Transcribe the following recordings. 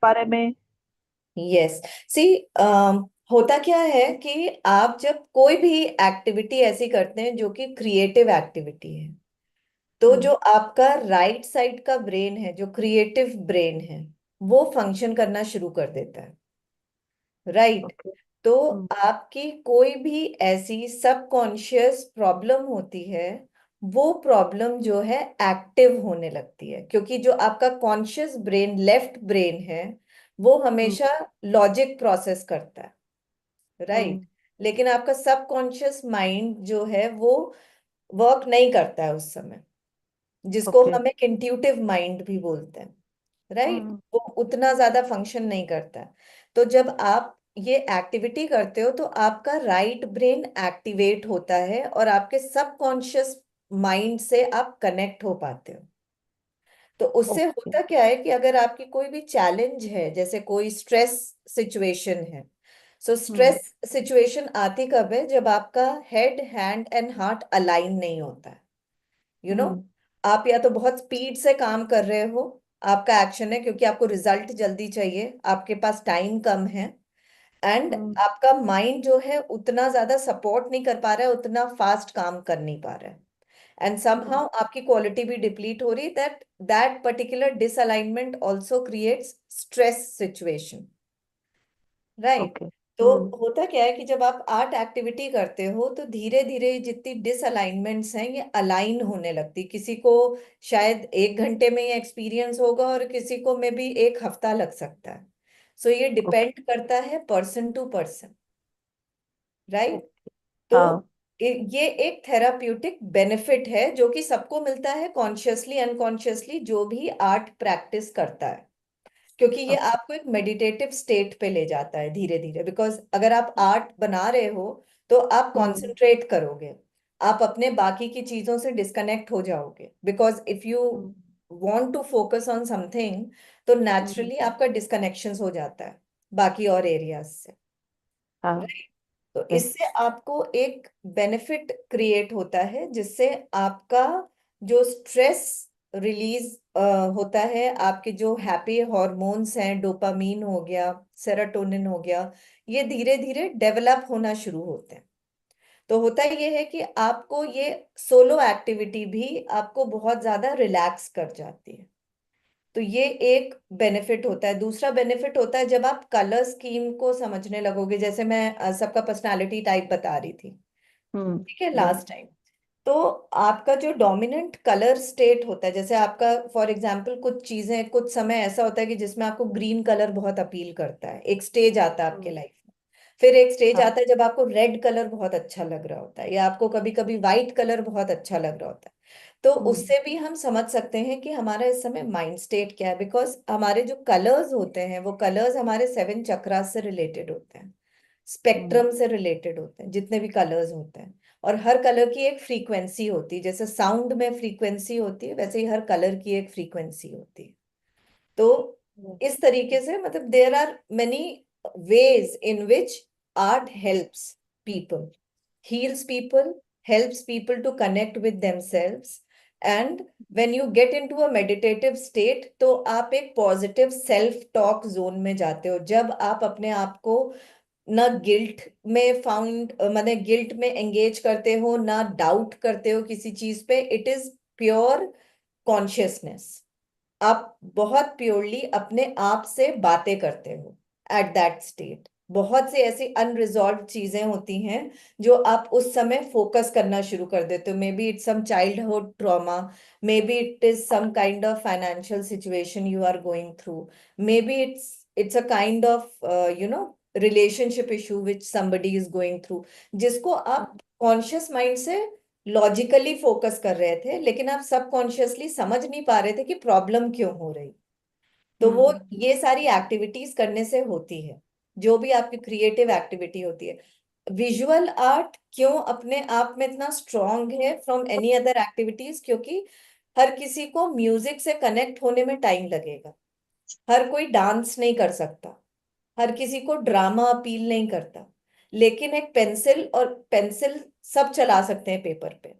बारे में। यस। सी, होता क्या है कि आप जब कोई भी एक्टिविटी ऐसी करते हैं जो कि क्रिएटिव एक्टिविटी है, तो हम्म। जो आपका राइट साइड का ब्रेन है, जो क्रिएटिव ब्रेन है, वो फंक्शन करना शुरू कर देता है। राइट। ओके। तो हम्म। आपकी कोई भी ऐसी सबकॉन्शियस प्रॉब्लम होती है, वो प्रॉब्लम जो है एक्टिव होने लगती है, क्योंकि जो आपका कॉन्शियस ब्रेन, लेफ्ट ब्रेन है, वो हम्म। हमेशा लॉजिक प्रोसेस करता है। हम्म। राइट। लेकिन आपका सबकॉन्शियस माइंड जो है वो वर्क नहीं करता है उस समय, जिसको ओके। हम एक इंट्यूटिव माइंड भी बोलते हैं। राइट। हम्म। वो उतना ज्यादा फंक्शन नहीं करता है। तो जब आप ये एक्टिविटी करते हो तो आपका राइट ब्रेन एक्टिवेट होता है और आपके सबकॉन्शियस माइंड से आप कनेक्ट हो पाते हो। तो उससे ओके। होता क्या है कि अगर आपकी कोई भी चैलेंज है, जैसे कोई स्ट्रेस सिचुएशन है, सो हम्म। स्ट्रेस सिचुएशन आती कब है? जब आपका head, hand and heart align नहीं होता है। यू नो हम्म। आप या तो बहुत स्पीड से काम कर रहे हो, आपका एक्शन है क्योंकि आपको रिजल्ट जल्दी चाहिए, आपके पास टाइम कम है, एंड हम्म। आपका माइंड जो है उतना ज्यादा सपोर्ट नहीं कर पा रहा है, उतना फास्ट काम कर नहीं पा रहा है, एंड हम्म। समहाउ आपकी क्वालिटी भी डिप्लीट हो रही, that that particular disalignment also creates stress situation. Right. Okay. तो हम्म। होता क्या है कि जब आप आर्ट एक्टिविटी करते हो तो धीरे धीरे जितनी डिसअलाइनमेंट्स हैं ये अलाइन होने लगती। किसी को शायद 1 घंटे में ये एक्सपीरियंस होगा और किसी को मे बी 1 हफ्ता लग सकता है। सो ये ओके। डिपेंड करता है person to person. Right. Okay. तो हाँ। ये एक थेराप्यूटिक बेनिफिट है जो कि सबको मिलता है, कॉन्शियसली अनकॉन्शियसली, जो भी आर्ट प्रैक्टिस करता है, क्योंकि ये ओके। आपको एक मेडिटेटिव स्टेट पे ले जाता है धीरे धीरे। बिकॉज अगर आप आर्ट बना रहे हो तो आप हम्म। कॉन्सेंट्रेट करोगे, आप अपने बाकी की चीजों से डिस्कनेक्ट हो जाओगे, because if you hmm. Want to focus on something तो हम्म। नेचुरली आपका डिस्कनेक्शंस हो जाता है बाकी और एरियाज से। हाँ। राइट। तो यस। इससे आपको एक बेनिफिट क्रिएट होता है, जिससे आपका जो स्ट्रेस रिलीज होता है, आपके जो हैप्पी हॉर्मोन्स हैं, डोपामीन हो गया, सेरोटोनिन हो गया, ये धीरे धीरे डेवलप होना शुरू होते हैं। तो होता ये है कि आपको ये सोलो एक्टिविटी भी आपको बहुत ज्यादा रिलैक्स कर जाती है। तो ये एक बेनिफिट होता है। दूसरा बेनिफिट होता है जब आप कलर स्कीम को समझने लगोगे, जैसे मैं सबका पर्सनालिटी टाइप बता रही थी, हम्म। ठीक है, यस। Last time. तो आपका जो डोमिनेंट कलर स्टेट होता है, जैसे आपका फॉर एग्जांपल कुछ चीजें, कुछ समय ऐसा होता है कि जिसमें आपको ग्रीन कलर बहुत अपील करता है, एक स्टेज आता है आपके हम्म। लाइफ में। फिर एक स्टेज हाँ। आता है जब आपको रेड कलर बहुत अच्छा लग रहा होता है, या आपको कभी कभी वाइट कलर बहुत अच्छा लग रहा होता है। तो हम्म। उससे भी हम समझ सकते हैं कि हमारा इस समय माइंड स्टेट क्या है, बिकॉज हमारे जो कलर्स होते हैं वो कलर्स हमारे 7 चक्रास से रिलेटेड होते हैं, हम्म। स्पेक्ट्रम से रिलेटेड होते हैं, जितने भी कलर्स होते हैं। और हर कलर की एक फ्रीक्वेंसी होती है, जैसे साउंड में फ्रीक्वेंसी होती है, वैसे ही हर कलर की एक फ्रीक्वेंसी होती है। तो यस। इस तरीके से मतलब there are many ways in which art helps people, heals people, helps people to connect with themselves, and when you get into a meditative state तो आप एक पॉजिटिव सेल्फ टॉक जोन में जाते हो, जब आप अपने आप को ना गिल्ट में फाउंड, माने गिल्ट में एंगेज करते हो, ना डाउट करते हो किसी चीज पे। It is pure consciousness. आप बहुत प्योरली अपने आप से बातें करते हो एट दैट स्टेट। बहुत सी ऐसी अनरिजॉल्व चीजें होती हैं जो आप उस समय फोकस करना शुरू कर देते हो। Maybe it's some childhood trauma, maybe it is some kind of financial situation you are going through, maybe it's a kind of you know relationship issue which somebody is going through, जिसको आप conscious mind से logically focus कर रहे थे, लेकिन आप subconsciously समझ नहीं पा रहे थे कि प्रॉब्लम क्यों हो रही। तो वो हम्म। ये सारी एक्टिविटीज करने से होती है, जो भी आपकी क्रिएटिव एक्टिविटी होती है। विजुअल आर्ट क्यों अपने आप में इतना स्ट्रांग है फ्रॉम एनी अदर एक्टिविटीज? क्योंकि हर किसी को म्यूजिक से कनेक्ट होने में टाइम लगेगा, हर कोई डांस नहीं कर सकता, हर किसी को ड्रामा अपील नहीं करता, लेकिन एक पेंसिल, और पेंसिल सब चला सकते हैं पेपर पे,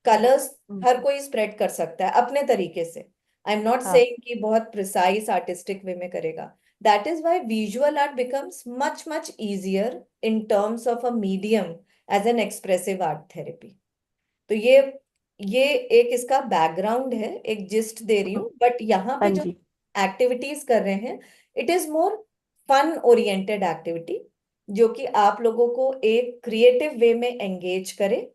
कलर्स हर हम्म। कोई स्प्रेड कर सकता है अपने तरीके से। आई एम नॉट हाँ। सेइंग कि बहुत प्रिसाइज आर्टिस्टिक वे में करेगा, That is why visual art becomes much, much easier in terms of a medium as an expressive art therapy. तो ये एक इसका बैकग्राउंड है, एक जिस्ट दे रही हूँ, बट यहाँ हाँ पे जो जी। एक्टिविटीज कर रहे हैं, it is more fun oriented activity, जो कि आप लोगों को एक क्रिएटिव वे में एंगेज करे,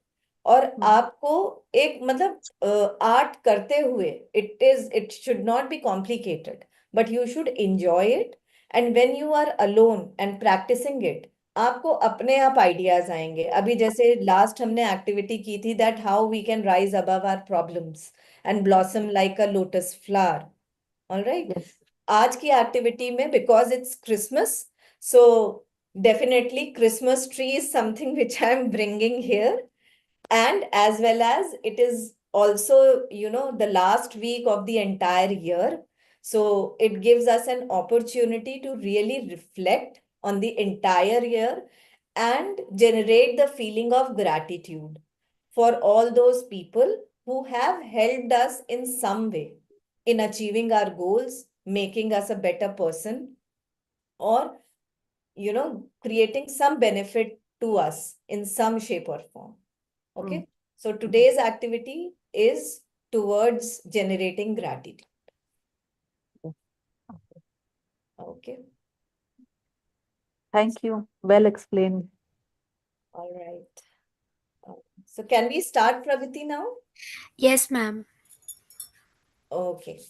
और आपको एक मतलब आर्ट करते हुए it should not be complicated, but you should enjoy it, and when you are alone and practising it, आपको अपने आप आइडियाज आएंगे। अभी जैसे लास्ट हमने एक्टिविटी की थी, that how we can rise above our problems and blossom like a lotus flower, alright. Yes. आज की एक्टिविटी में, because it's Christmas, so definitely Christmas tree is something which I am bringing here, and as well as it is also, the last week of the entire year, so it gives us an opportunity to really reflect on the entire year and generate the feeling of gratitude for all those people who have helped us in some way in achieving our goals, making us a better person, or creating some benefit to us in some shape or form. Okay, so today's activity is towards generating gratitude. Okay, Thank you. Well explained. all right. So can we start, Pragati, now? Yes, ma'am. Okay.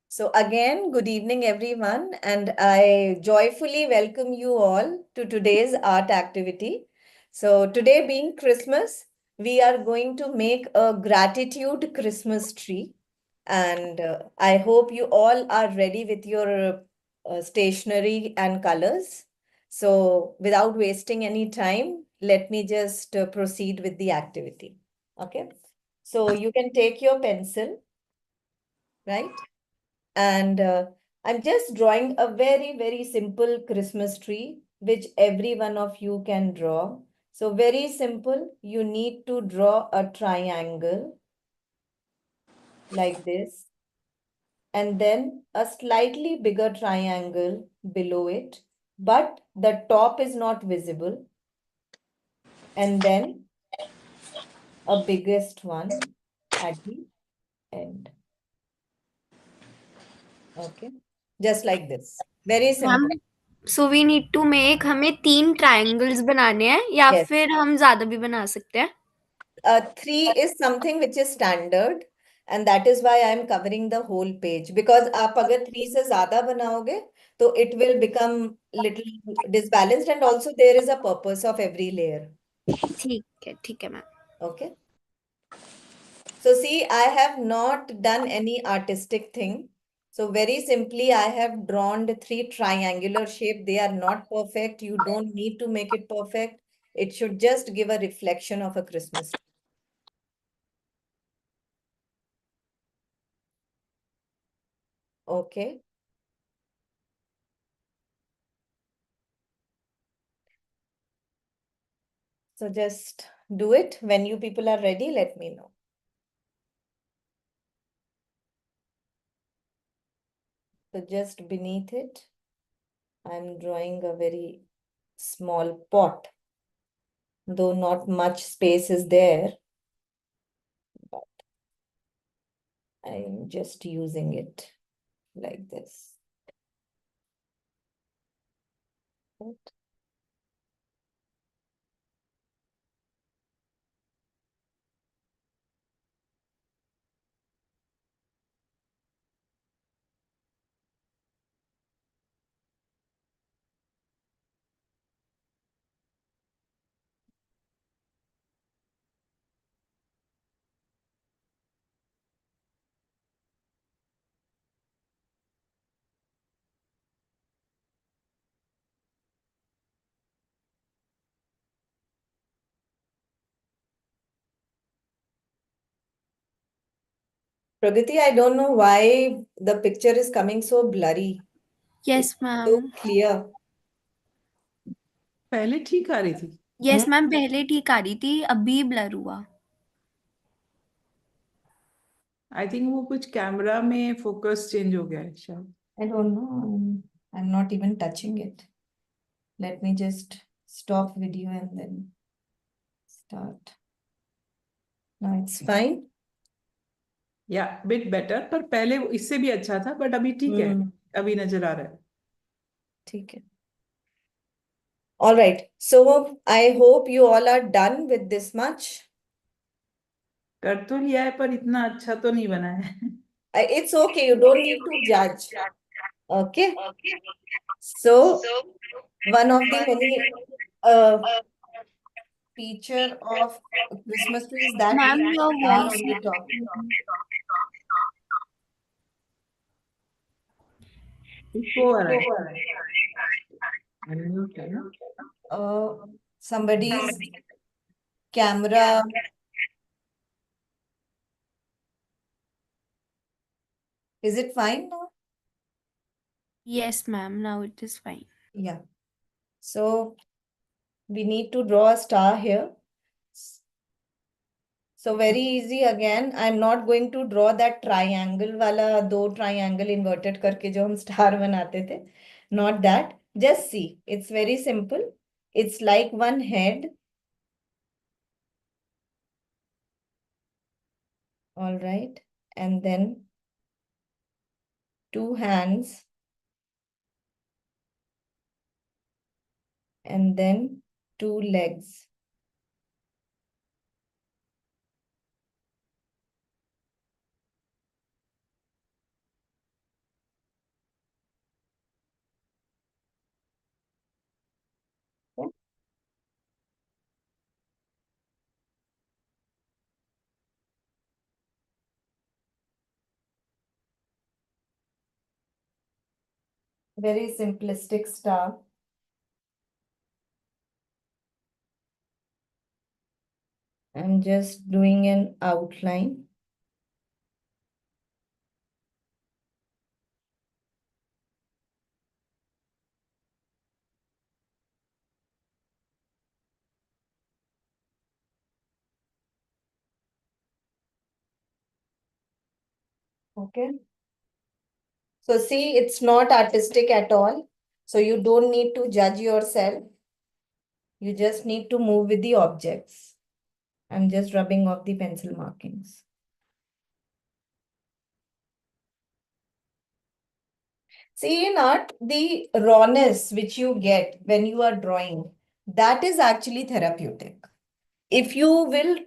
So again, good evening, everyone, and I joyfully welcome you all to today's art activity. So today being Christmas, we are going to make a gratitude Christmas tree. And I hope you all are ready with your stationery and colors. So without wasting any time, let me just proceed with the activity. Okay. So you can take your pencil, right? And I'm just drawing a very, very simple Christmas tree, which every one of you can draw. So very simple. You need to draw a triangle like this, and then a slightly bigger triangle below it, but the top is not visible. And then a biggest one at the end. Okay. Just like this. Very ma'am, simple. So we need to make, हमें 3 triangles बनाने हैं या Yes. फिर हम ज़्यादा भी बना सकते हैं? 3 is something which is standard, and that is why I am covering the whole page, because आप अगर 3 से ज़्यादा बनाओगे तो it will become little disbalanced, and also there is a purpose of every layer. ठीक है ma'am. Okay. So see, I have not done any artistic thing. So very simply, I have drawn the 3 triangular shape. They are not perfect. You don't need to make it perfect. It should just give a reflection of a Christmas tree. Okay. So just do it. When you people are ready, let me know. So just beneath it, I'm drawing a very small pot, though not much space is there, but I'm just using it like this. Right. Pragati, I don't know why the picture is coming so blurry. It yes ma'am. look clear. पहले ठीक आ रही थी। Yes ma'am, पहले ठीक आ रही थी, अभी blur हुआ. आई थिंक वो कुछ कैमरा में फोकस चेंज हो गया है शायद। I don't know. I'm not even touching it. Let me just stop video and then start. Now it's fine. या बिट बेटर, पर पहले इससे भी अच्छा था, बट अभी ठीक है, अभी नजर आ रहा है. ठीक है. All right. So I hope you all are done with this much. कर तो लिया है, पर इतना अच्छा तो नहीं बना है. It's okay. You don't need to judge. Okay. So one of the many feature of Christmas tree is that Ma'am, we your star voice on the top. इसको आ रहा है. Unmute है ना? Somebody's camera. Is it fine now? Yes, ma'am. Now it is fine. Yeah. So we need to draw a star here. So very easy again. I'm not going to draw that triangle वाला, दो triangle inverted करके जो हम star बनाते थे. Not that. Just see. It's very simple. It's like one head. All right. And then two hands. And then two legs. Okay. Very simplistic star. I'm just doing an outline. Okay. So see, it's not artistic at all. So you don't need to judge yourself. You just need to move with the objects. I'm just rubbing off the pencil markings. See, in art, the rawness which you get when you are drawing, that is actually therapeutic. If you will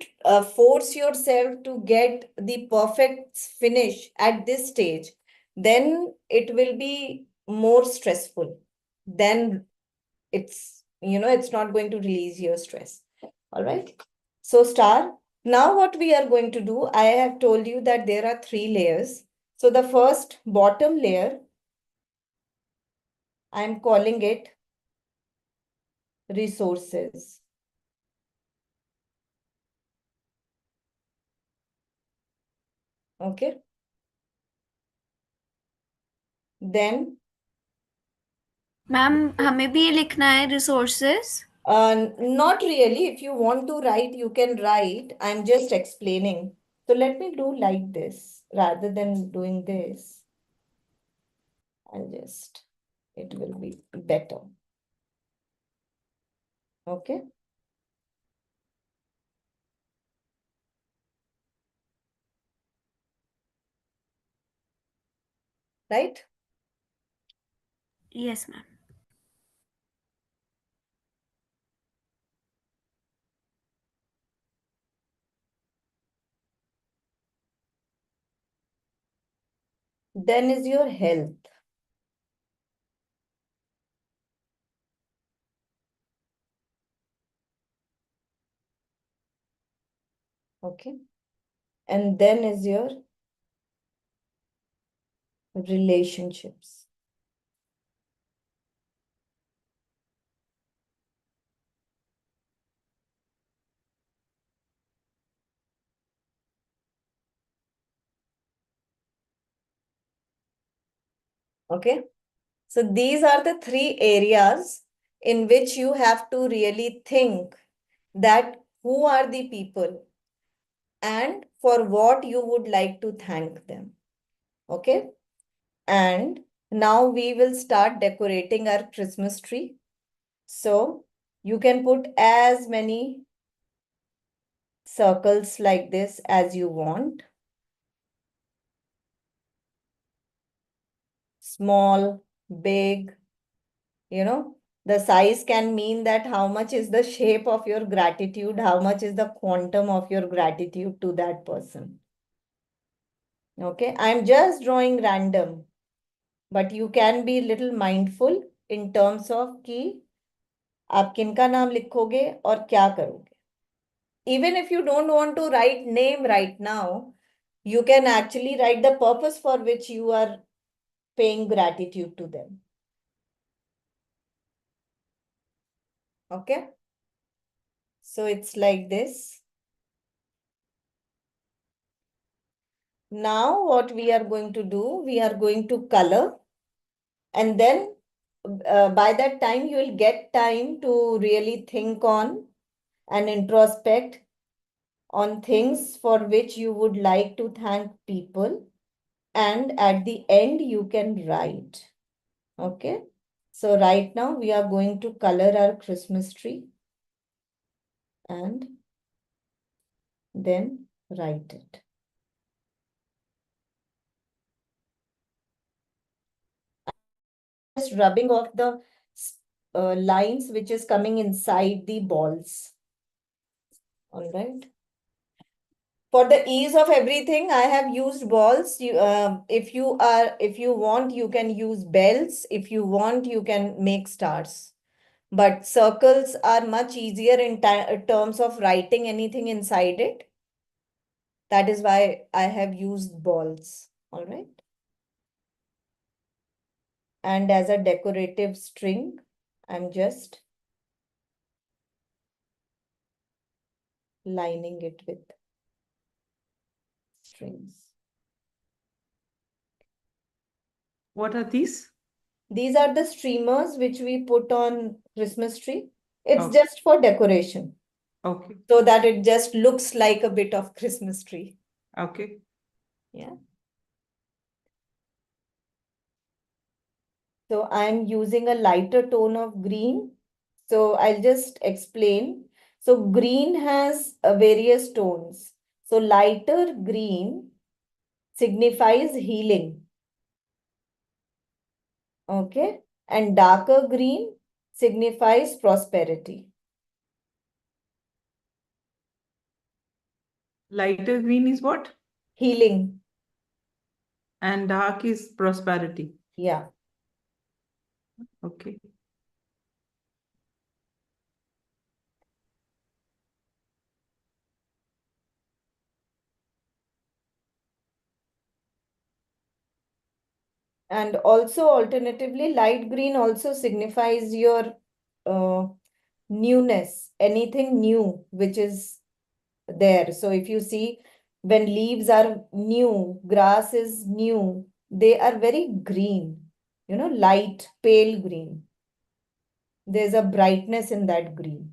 force yourself to get the perfect finish at this stage, then it will be more stressful. Then it's not going to release your stress. All right. So star, now what we are going to do, I have told you that there are three layers. So the first bottom layer, I'm calling it resources. Okay. Then ma'am हमें भी ये लिखना है resources. not really. If you want to write, you can write. I'm just explaining. So let me do like this rather than doing this. It will be better. Okay. Right? Yes, ma'am. Then is your health. Okay. And then is your relationships. Okay. So these are the three areas in which you have to really think that who are the people and for what you would like to thank them. Okay. And Now we will start decorating our Christmas tree. So you can put as many circles like this as you want. Small, big, the size can mean that how much is the shape of your gratitude, how much is the quantum of your gratitude to that person. Okay, I'm just drawing random, but you can be little mindful in terms of कि आप किनका नाम लिखोगे और क्या करोगे. Even if you don't want to write name right now, you can actually write the purpose for which you are paying gratitude to them. Okay, so it's like this. Now what we are going to do, we are going to color, and then by that time you will get time to really think on and introspect on things for which you would like to thank people, and at the end you can write. Okay, so right now we are going to color our Christmas tree and then write it. Just rubbing off the lines which is coming inside the balls. All right. For the ease of everything, I have used balls. If you want, you can use bells. If you want, you can make stars. But circles are much easier in terms of writing anything inside it. That is why I have used balls. All right. And as a decorative string, I'm just lining it with strings. What are these? These are the streamers which we put on Christmas tree. It's Okay. just for decoration, Okay. so that it just looks like a bit of Christmas tree. Okay. Yeah. So I'm using a lighter tone of green. So I'll just explain. So green has various tones. So lighter green signifies healing. Okay. And darker green signifies prosperity. Lighter green is what? Healing. And dark is prosperity. Yeah. Okay. And also alternatively, light green also signifies your newness, anything new which is there. So if you see, when leaves are new, grass is new, they are very green, light, pale green. There's a brightness in that green.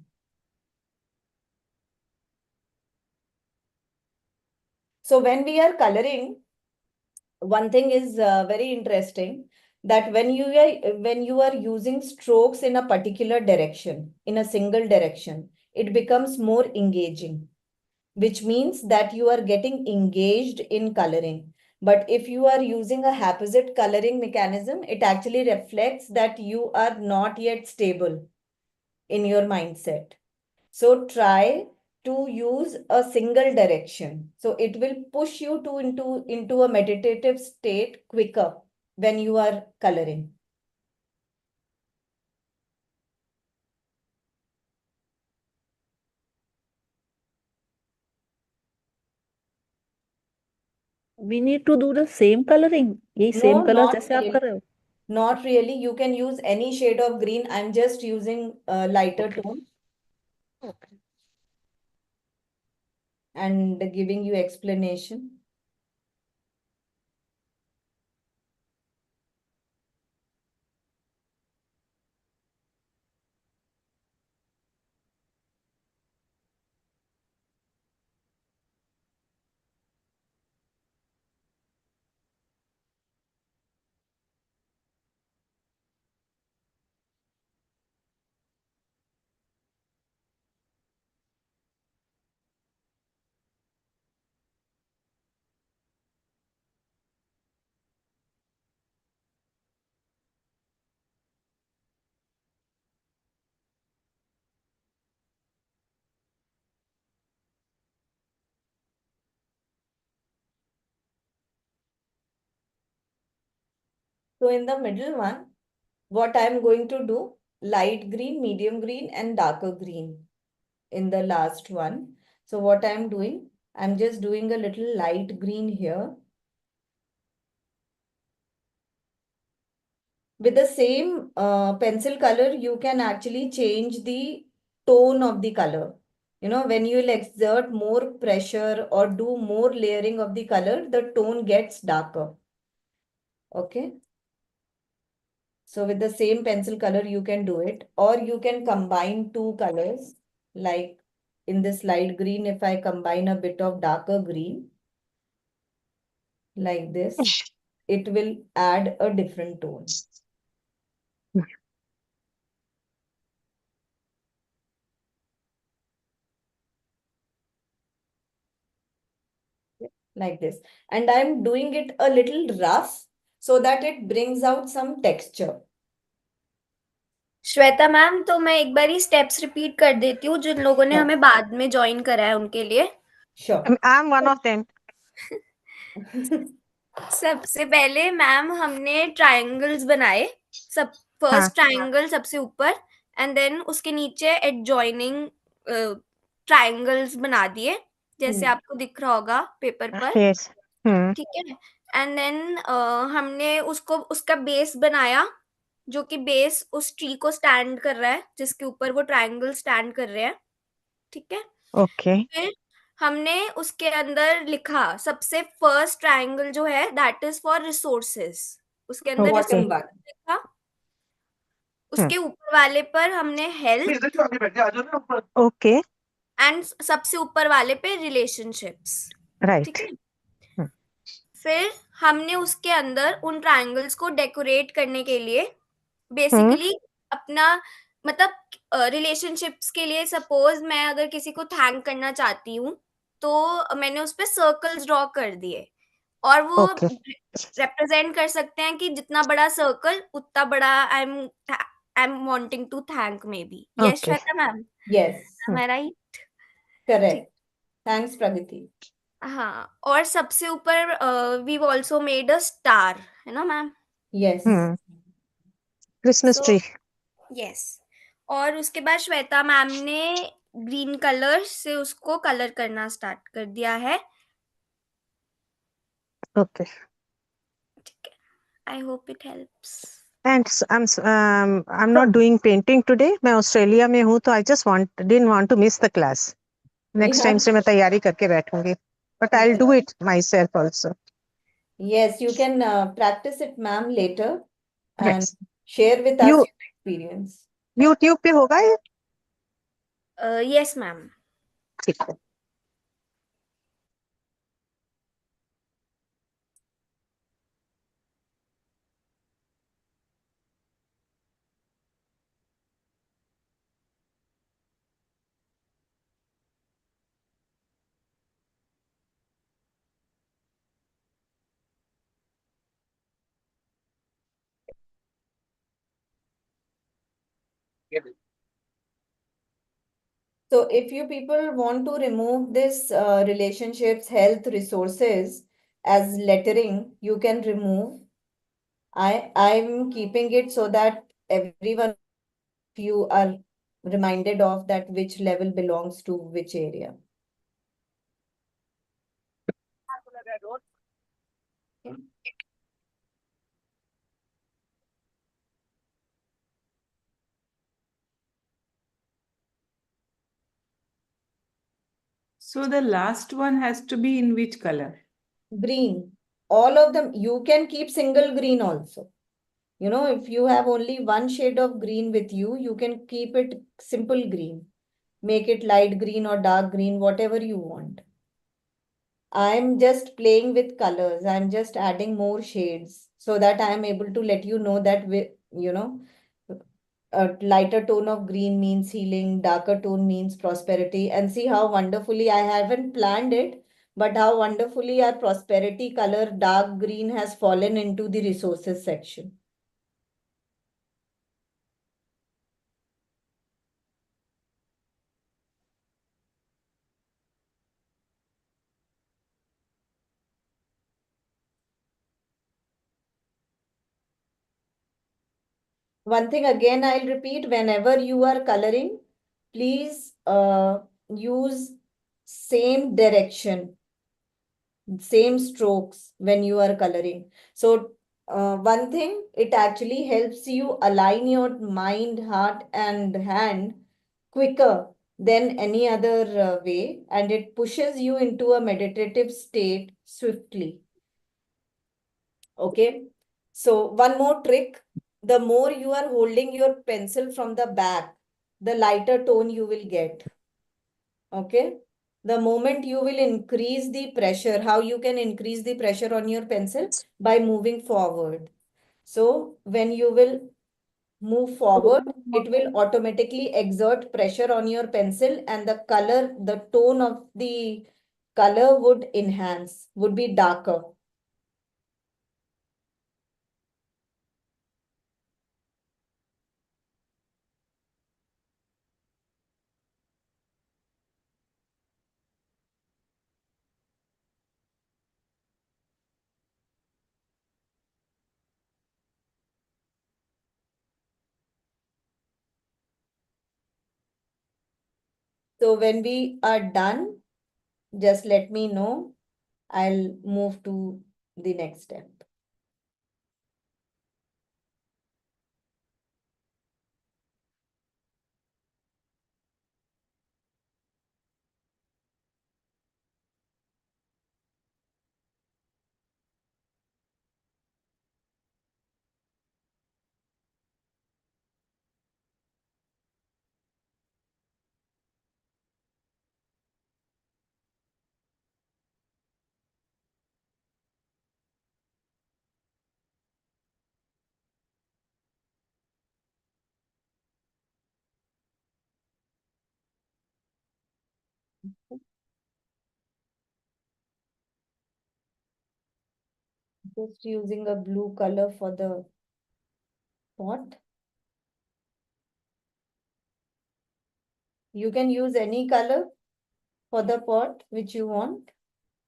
So when we are coloring, one thing is very interesting, that when you are using strokes in a particular direction, in a single direction, it becomes more engaging, which means that you are getting engaged in coloring. But if you are using a haphazard coloring mechanism, it actually reflects that you are not yet stable in your mindset. So try to use a single direction. So it will push you into a meditative state quicker when you are coloring. We need to do the same coloring. यही No, same color not जैसे आप really. कर रहे हो. Not really. You can use any shade of green. I'm just using a lighter tone Okay. and giving you explanation. So in the middle one, what I'm going to do, light green, medium green, and darker green in the last one. So what I'm doing, I'm just doing a little light green here. With the same pencil color, you can actually change the tone of the color. You know, when you will exert more pressure or do more layering of the color, the tone gets darker. Okay. So with the same pencil color, you can do it, or you can combine two colors. Like in this light green, if I combine a bit of darker green, like this, it will add a different tone. Like this. And I'm doing it a little rough so that it brings out some texture. Shweta ma'am, तो मैं एक बारी steps repeat कर देती हूँ जिन लोगों ने Sure. हमें बाद में ज्वाइन करा है उनके लिए। Sure. I'm one of them. सबसे पहले मैम हमने ट्रायंगल्स बनाए। सब फर्स्ट ट्रायंगल सबसे ऊपर एंड देन उसके नीचे एडजॉइनिंग ट्रायंगल्स बना दिए, जैसे आपको दिख रहा होगा पेपर पर। Yes. ठीक है। एंड देन हमने उसको उसका बेस बनाया, जो कि बेस उस ट्री को स्टैंड कर रहा है जिसके ऊपर वो ट्रायंगल स्टैंड कर रहे हैं। ठीक है। Okay. फिर हमने उसके अंदर लिखा, सबसे फर्स्ट ट्रायंगल जो है दैट इज फॉर रिसोर्सेज, उसके अंदर Okay. Bottom resources one. लिखा। उसके ऊपर वाले पर हमने हेल्थ Okay. एंड सबसे ऊपर वाले पे रिलेशनशिप्स। ठीक Right. है। फिर हमने उसके अंदर उन ट्रायंगल्स को डेकोरेट करने के लिए बेसिकली अपना मतलब रिलेशनशिप्स के लिए सपोज मैं अगर किसी को थैंक करना चाहती हूँ तो मैंने उस पे सर्कल्स ड्रॉ कर दिए, और वो Okay. रिप्रेजेंट कर सकते हैं कि जितना बड़ा सर्कल उतना बड़ा I am wanting to thank maybe. Yes Okay. Shweta ma'am, Yes. Am I right? ठीक। Correct. Thanks, Pragati. हाँ, और सबसे ऊपर we also made a star, है ना ma'am? Yes. Christmas so tree. Yes. और उसके बाद श्वेता मैम ने ग्रीन कलर से उसको कलर करना स्टार्ट कर दिया है। Okay. ठीक है। I hope it helps. And I'm not doing painting today. मैं ऑस्ट्रेलिया में हूँ तो I just didn't want to miss the class. Next time Yeah. से मैं तैयारी करके बैठूंगी. But I'll do it myself also. Yes, you can practice it, ma'am, later and Yes. share with us You your experience. YouTube पे होगा ये? Yes ma'am. ठीक है. So if you people want to remove this relationships, health, resources as lettering, you can remove. I'm keeping it so that everyone of you are reminded of that which level belongs to which area. Okay. So the last one has to be in which color? Green. All of them, you can keep single green also. You know, if you have only one shade of green with you, you can keep it simple green. Make it light green or dark green, whatever you want. I'm just playing with colors. I'm just adding more shades so that I'm able to let you know that you know, a lighter tone of green means healing, darker tone means prosperity. And see how wonderfully I haven't planned it, but how wonderfully our prosperity color, dark green, has fallen into the resources section. one thing again, I'll repeat, whenever you are coloring, please use same direction, same strokes when you are coloring. So one thing, it actually helps you align your mind, heart, and hand quicker than any other way, and it pushes you into a meditative state swiftly. Okay. So one more trick, the more you are holding your pencil from the back, the lighter tone you will get. Okay. The moment you will increase the pressure, how you can increase the pressure on your pencil? By moving forward. So when you will move forward, it will automatically exert pressure on your pencil, and the color, the tone of the color would enhance, would be darker. So when we are done, just let me know. I'll move to the next step. Just using a blue color for the pot. You can use any color for the pot which you want.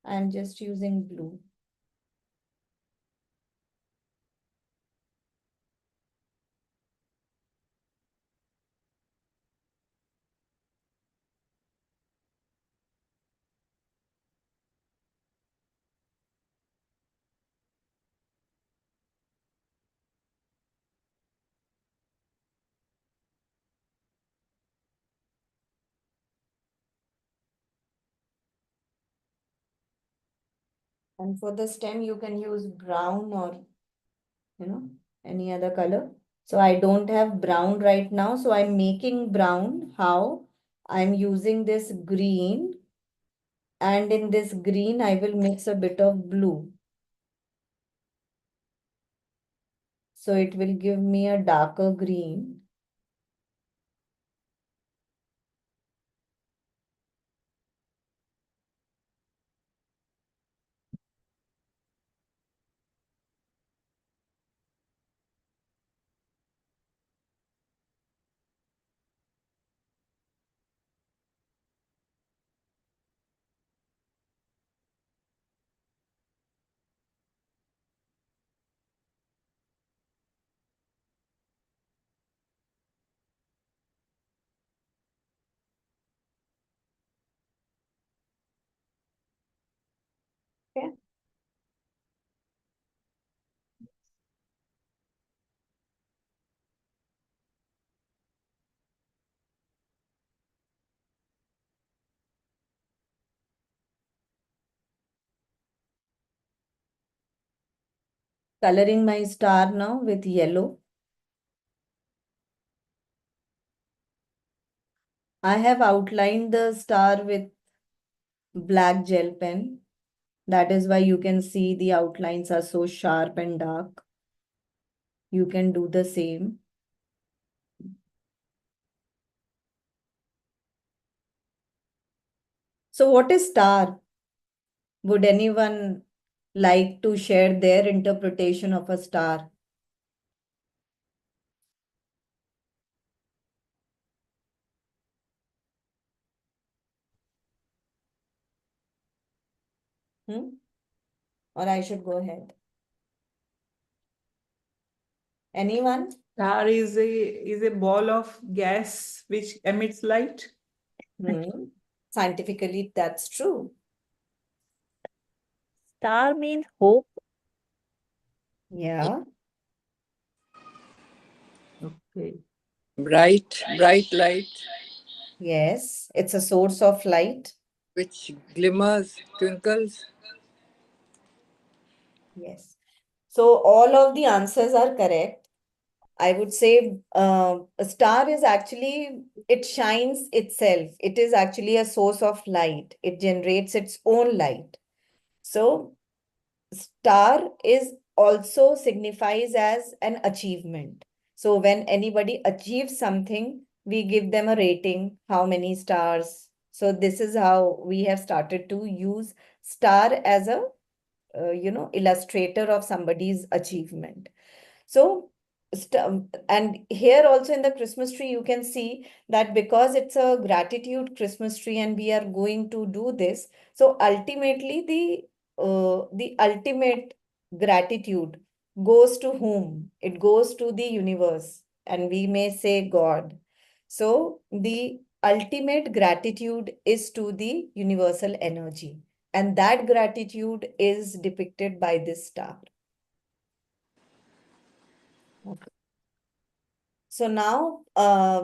I'm just using blue. And for the stem, you can use brown or, any other color. So I don't have brown right now. So I'm making brown. How? I'm using this green. And in this green, I will mix a bit of blue. So it will give me a darker green. Okay. Coloring my star now with yellow. I have outlined the star with black gel pen. That is why you can see the outlines are so sharp and dark. You can do the same. So what is star? Would anyone like to share their interpretation of a star? Hmm? Or I should go ahead? Anyone? Star is a ball of gas which emits light. Hmm. Scientifically, that's true. Star means hope. Yeah. Okay. Bright light Yes. It's a source of light. which glimmers, twinkles. Yes. So all of the answers are correct. I would say a star is actually, it shines itself. It is actually a source of light. It generates its own light. So star is also signifies as an achievement. So when anybody achieves something, we give them a rating, how many stars. So this is how we have started to use star as a illustrator of somebody's achievement. So, and here also in the Christmas tree, you can see that because it's a gratitude Christmas tree and we are going to do this, so ultimately the ultimate gratitude goes to whom? It goes to the universe, and we may say God. So the ultimate gratitude is to the universal energy, and that gratitude is depicted by this star. Okay. So now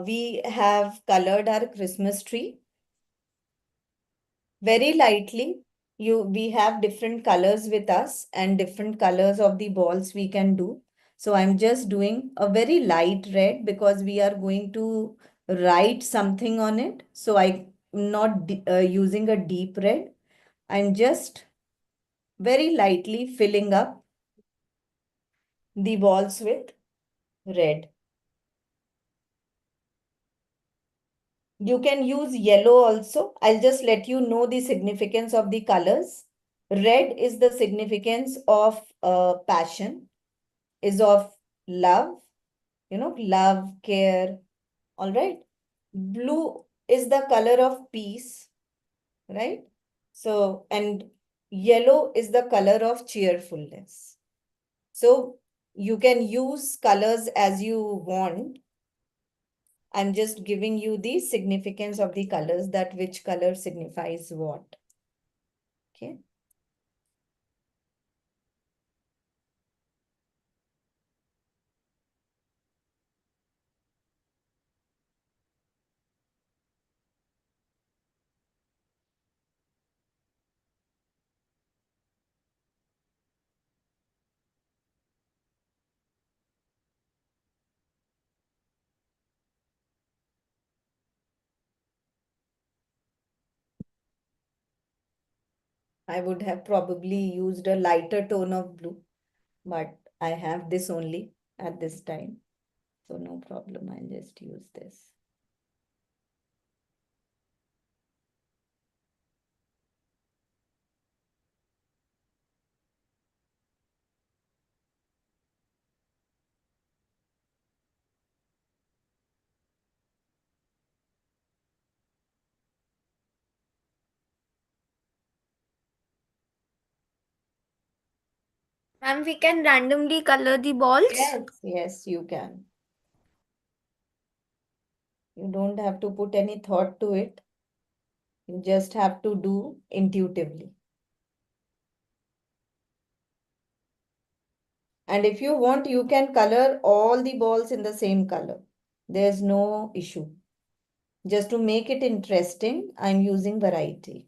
we have colored our Christmas tree very lightly. We have different colors with us and different colors of the balls we can do. So I'm just doing a very light red because we are going to write something on it. So I'm not using a deep red. I'm just very lightly filling up the balls with red. You can use yellow also. I'll just let you know the significance of the colors. Red is the significance of passion, is of love, love, care. All right. Blue is the color of peace, right? So, and yellow is the color of cheerfulness. So, you can use colors as you want. I'm just giving you the significance of the colors, that which color signifies what. Okay. I would have probably used a lighter tone of blue, but I have this only at this time. So no problem, I'll just use this. Ma'am, we can randomly color the balls. Yes, you can. You don't have to put any thought to it. You just have to do intuitively. And if you want, you can color all the balls in the same color. There's no issue. Just to make it interesting, I'm using variety.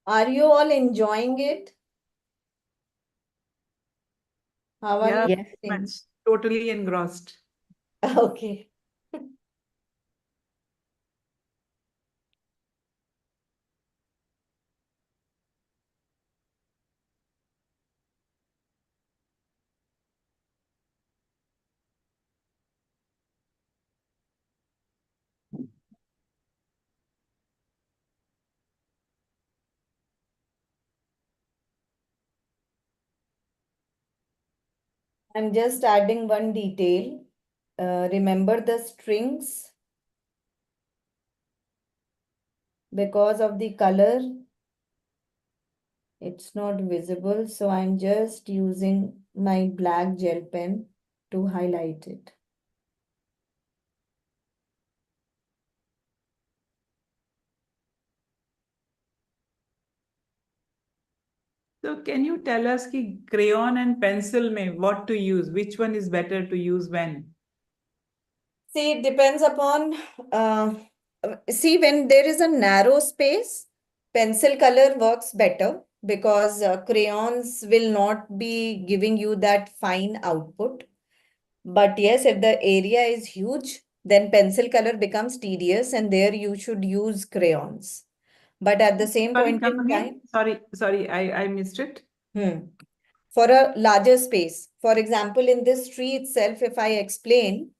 Are you all enjoying it? How are Yeah, you Yes. feeling? much. Totally engrossed. Okay. I'm just adding one detail. Remember the strings, because of the color, it's not visible. So I'm just using my black gel pen to highlight it. So can you tell us कि crayon and pencil में what to use? Which one is better to use when? See, it depends upon, see, when there is a narrow space, pencil color works better because crayons will not be giving you that fine output. But yes, if the area is huge, then pencil color becomes tedious and there you should use crayons. But at the same Sorry, point come in again. time, Sorry, I missed it. for a larger space, for example, in this tree itself, if I explain,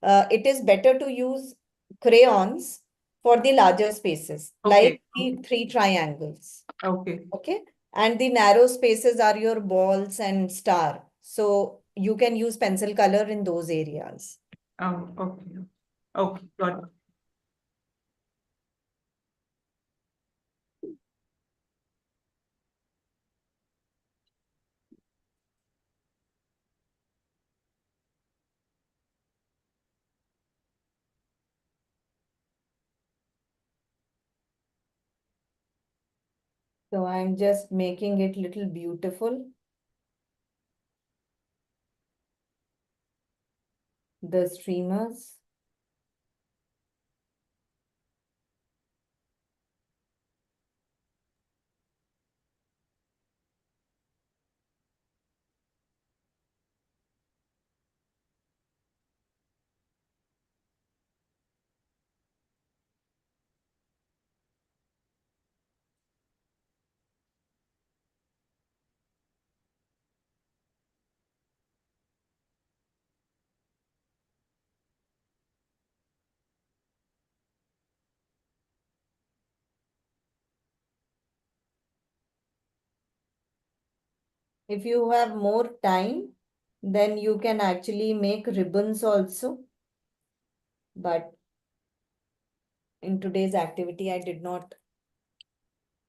it is better to use crayons for the larger spaces, like Okay, the okay, three triangles. okay. Okay. And the narrow spaces are your balls and star. So you can use pencil color in those areas. Oh, okay. Okay, got it. So I'm just making it little beautiful. The streamers. If you have more time, then you can actually make ribbons also. But in today's activity, I did not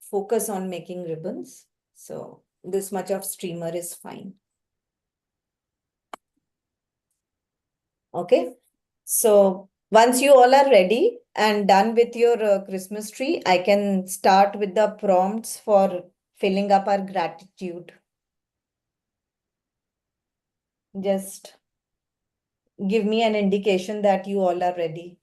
focus on making ribbons. So this much of streamer is fine. Okay. So once you all are ready and done with your Christmas tree, I can start with the prompts for filling up our gratitude. Just give me an indication that you all are ready.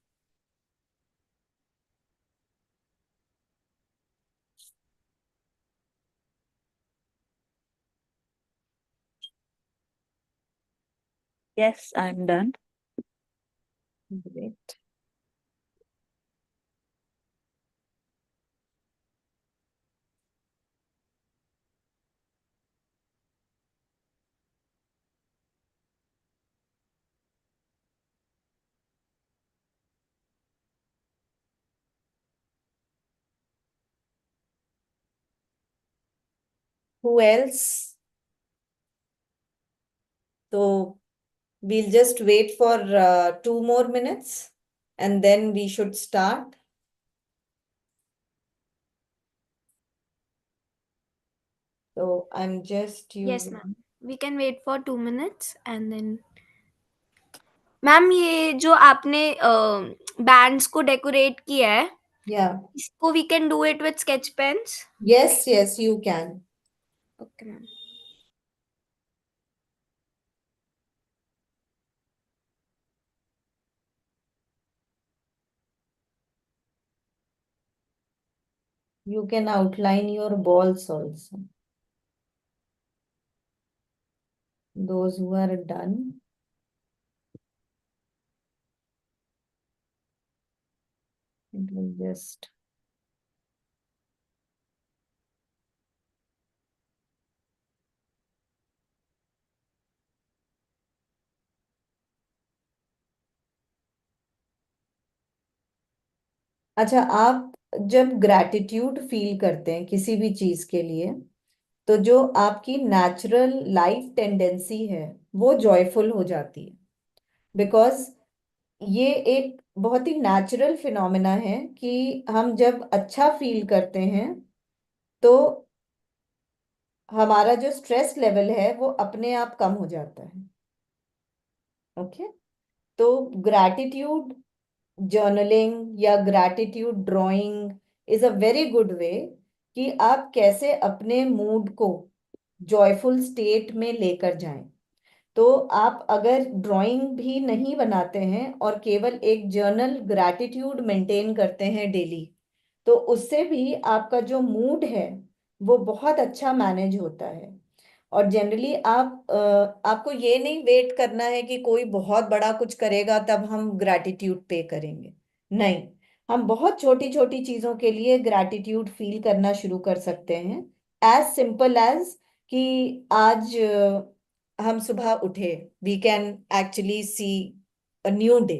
Yes, I'm done. Great. Who else? So we'll just wait for 2 more minutes and then we should start. So I'm just Yes, using. ma'am. We can wait for 2 minutes and then. Ma'am ये जो आपने bands को decorate किया है Yeah. इसको we can do it with sketch pens Yes, yes, you can. Okay ma'am You can outline your balls also. Those who are done. It will just. अच्छा, आप जब ग्रैटिट्यूड फील करते हैं किसी भी चीज के लिए, तो जो आपकी नेचुरल लाइफ टेंडेंसी है वो जॉयफुल हो जाती है। बिकॉज ये एक बहुत ही नेचुरल फिनोमेना है कि हम जब अच्छा फील करते हैं तो हमारा जो स्ट्रेस लेवल है वो अपने आप कम हो जाता है। ओके, तो ग्रैटिट्यूड जर्नलिंग या gratitude drawing is a very good way कि आप कैसे अपने मूड को जॉयफुल स्टेट में लेकर जाएं। तो आप अगर ड्राइंग भी नहीं बनाते हैं और केवल एक जर्नल ग्रैटिट्यूड मेंटेन करते हैं डेली, तो उससे भी आपका जो मूड है वो बहुत अच्छा मैनेज होता है। और जनरली आपको ये नहीं वेट करना है कि कोई बहुत बड़ा कुछ करेगा तब हम ग्रैटिट्यूड पे करेंगे। नहीं, हम बहुत छोटी छोटी चीजों के लिए ग्रैटिट्यूड फील करना शुरू कर सकते हैं। एज सिंपल एज कि आज हम सुबह उठे, we can actually see a new day.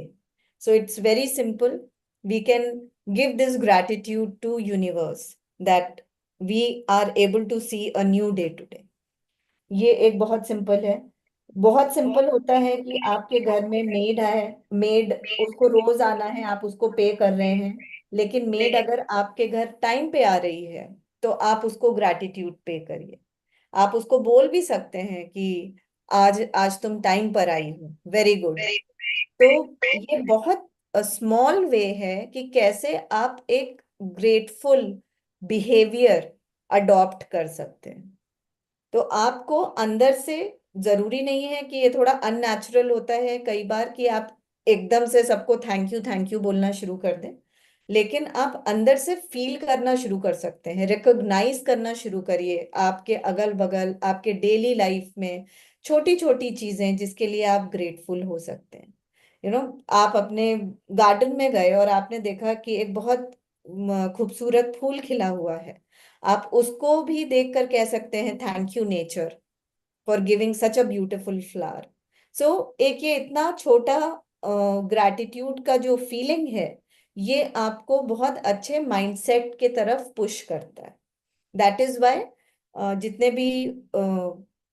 So it's very simple, we can give this gratitude to universe that we are able to see a new day today. ये एक बहुत simple है। बहुत सिंपल होता है कि आपके घर में मेड है, मेड उसको रोज आना है, आप उसको पे कर रहे हैं, लेकिन मेड अगर आपके घर टाइम पे आ रही है तो आप उसको ग्रैटिट्यूड पे करिए। आप उसको बोल भी सकते हैं कि आज आज तुम टाइम पर आई हो, वेरी गुड। तो ये बहुत स्मॉल वे है कि कैसे आप एक ग्रेटफुल बिहेवियर अडॉप्ट कर सकते हैं। तो आपको अंदर से, जरूरी नहीं है कि ये थोड़ा अननेचुरल होता है कई बार कि आप एकदम से सबको थैंक यू बोलना शुरू कर दें, लेकिन आप अंदर से फील करना शुरू कर सकते हैं, रिकॉग्नाइज करना शुरू करिए आपके अगल बगल, आपके डेली लाइफ में छोटी छोटी चीजें जिसके लिए आप ग्रेटफुल हो सकते हैं। आप अपने गार्डन में गए और आपने देखा कि एक बहुत खूबसूरत फूल खिला हुआ है, आप उसको भी देखकर कह सकते हैं thank you nature for giving such a beautiful flower. So एक ये इतना छोटा ग्रैटिट्यूड का जो फीलिंग है, ये आपको बहुत अच्छे माइंडसेट के तरफ पुश करता है। दैट इज वाई जितने भी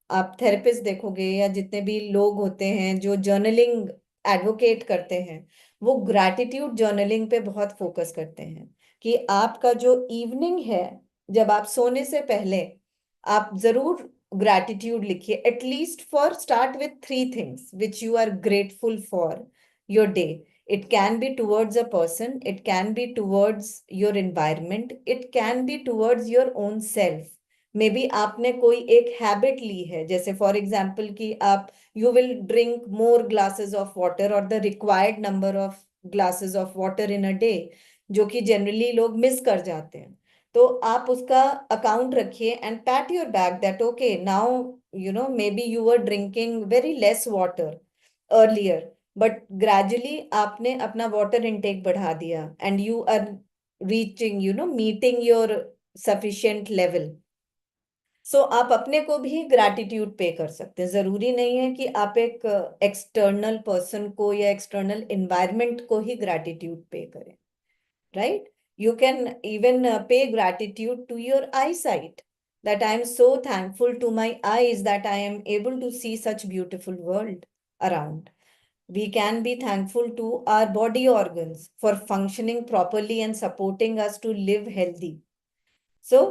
आप थेरेपिस्ट देखोगे या जितने भी लोग होते हैं जो जर्नलिंग एडवोकेट करते हैं, वो ग्रैटिट्यूड जर्नलिंग पे बहुत फोकस करते हैं कि आपका जो इवनिंग है, जब आप सोने से पहले आप जरूर ग्रैटिट्यूड लिखिए, at least for start with 3 things which you are grateful for your day. It can be towards a person, it can be towards your environment, it can be towards your own self. May be आपने कोई एक habit ली है, जैसे for example कि आप you will drink more glasses of water और the required number of glasses of water in a day, जो कि जनरली लोग मिस कर जाते हैं। तो आप उसका अकाउंट रखिए and pat your back that okay now maybe you are drinking very less water earlier, but gradually आपने अपना वाटर इनटेक बढ़ा दिया and you are reaching meeting your sufficient level. So आप अपने को भी ग्रैटिट्यूड पे कर सकते हैं। जरूरी नहीं है कि आप एक एक्सटर्नल पर्सन को या एक्सटर्नल एनवायरनमेंट को ही ग्रैटिट्यूड पे करें, right? You can even pay gratitude to your eyesight, that I am so thankful to my eyes that I am able to see such beautiful world around. We can be thankful to our body organs for functioning properly and supporting us to live healthy. सो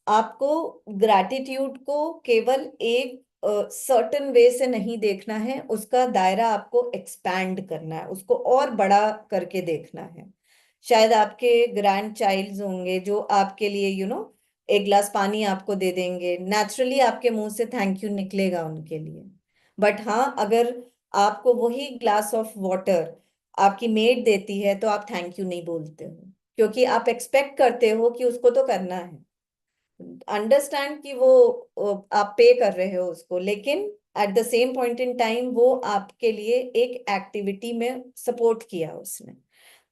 आपको gratitude को केवल एक certain way से नहीं देखना है, उसका दायरा आपको एक्सपैंड करना है, उसको और बड़ा करके देखना है। शायद आपके ग्रैंड चाइल्ड्स होंगे जो आपके लिए एक गिलास पानी आपको दे देंगे, नेचुरली आपके मुंह से थैंक यू निकलेगा उनके लिए। बट हाँ, अगर आपको वही ग्लास ऑफ वाटर आपकी मेड देती है तो आप थैंक यू नहीं बोलते हो, क्योंकि आप एक्सपेक्ट करते हो कि उसको तो करना है, अंडरस्टैंड कि वो आप पे कर रहे हो उसको, लेकिन at the same point in time वो आपके लिए एक एक्टिविटी में सपोर्ट किया उसने।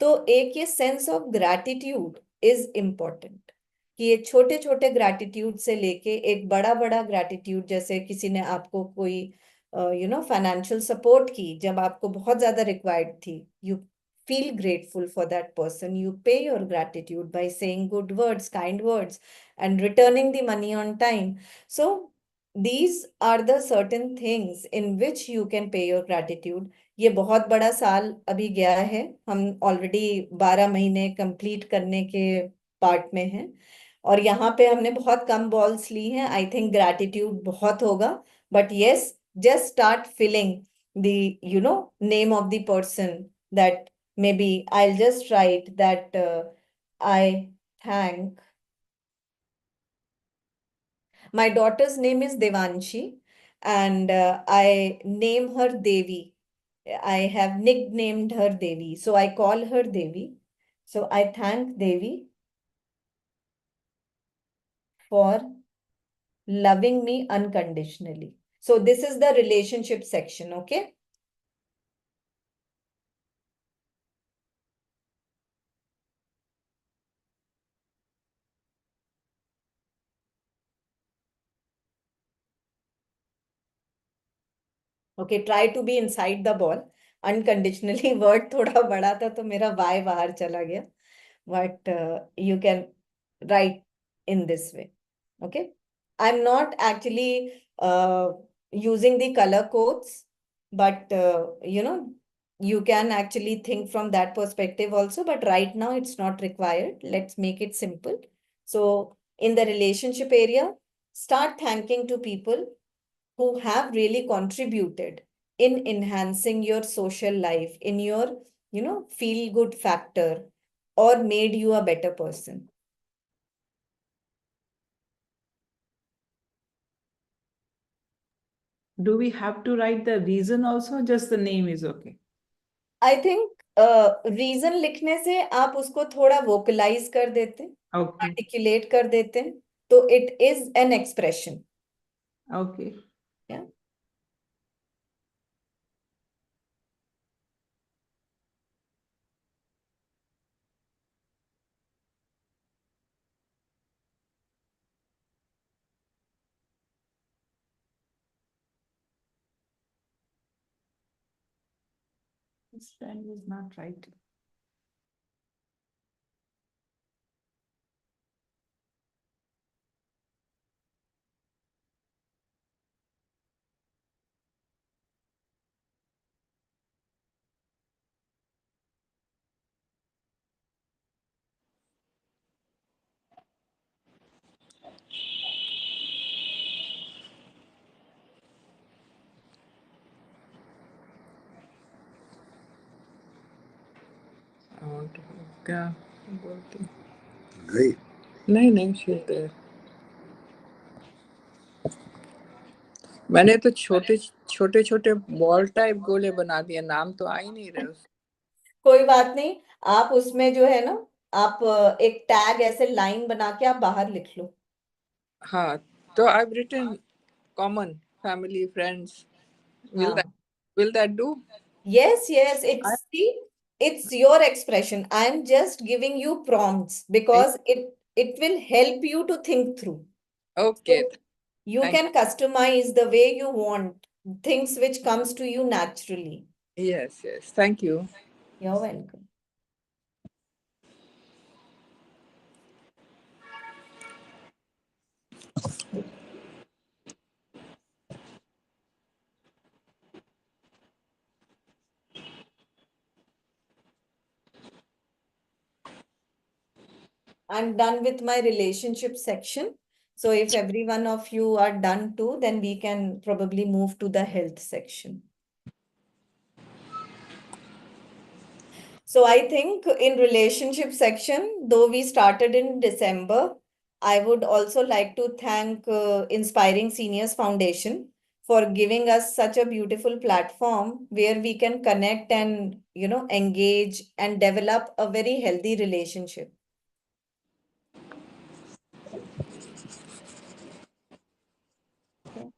तो एक ये sense of gratitude is important, कि ये छोटे छोटे ग्रैटिट्यूड से लेके एक बड़ा बड़ा ग्रैटिट्यूड, जैसे किसी ने आपको कोई फाइनेंशियल सपोर्ट की जब आपको बहुत ज्यादा रिक्वायर्ड थी, you feel grateful for that person, you pay your gratitude by saying good words, kind words, and returning the money on time. So these are the certain things in which you can pay your gratitude. ये बहुत बड़ा साल अभी गया है, हम already 12 महीने complete करने के पार्ट में हैं, और यहाँ पे हमने बहुत कम बॉल्स ली हैं। आई थिंक ग्रैटिट्यूड बहुत होगा, but yes, just start filling the name of the person that maybe I'll just write that I thank, my daughter's name is Devanshi, and I name her Devi. I have nicknamed her Devi, so I call her Devi. So I thank Devi for loving me unconditionally. So this is the relationship section, okay? Okay, try to be inside the ball. Unconditionally word थोड़ा बड़ा था तो मेरा y बाहर चला गया, but you can write in this way, okay? I am not actually using the color codes, but you can actually think from that perspective also, but right now it's not required. Let's make it simple. So in the relationship area, start thanking to people who have really contributed in enhancing your social life, in your, feel good factor, or made you a better person. Do we have to write the reason also? Just the name is okay. I think reason लिखने से आप उसको थोड़ा vocalise कर देते, Okay. Articulate कर देते, तो it is an expression. Okay. Yeah. This pen is not right. क्या बोलती नहीं नहीं नहीं she's there. मैंने तो छोटे छोटे छोटे बॉल टाइप गोले बना दिए, नाम तो आ ही नहीं रहे उस। कोई बात नहीं, आप उसमें जो है ना, आप एक टैग ऐसे लाइन बना के आप बाहर लिख लो। हाँ, तो I have written common family friends. Will that do? Yes, yes, it's your expression. I'm just giving you prompts because it will help you to think through. Okay. So you can customize the way you want things which comes to you naturally. Yes, yes. Thank you. You're welcome. I'm done with my relationship section. So if every one of you are done too, then we can probably move to the health section. So I think in relationship section, though we started in December, I would also like to thank Inspiring Seniors Foundation for giving us such a beautiful platform where we can connect and, engage and develop a very healthy relationship. Okay.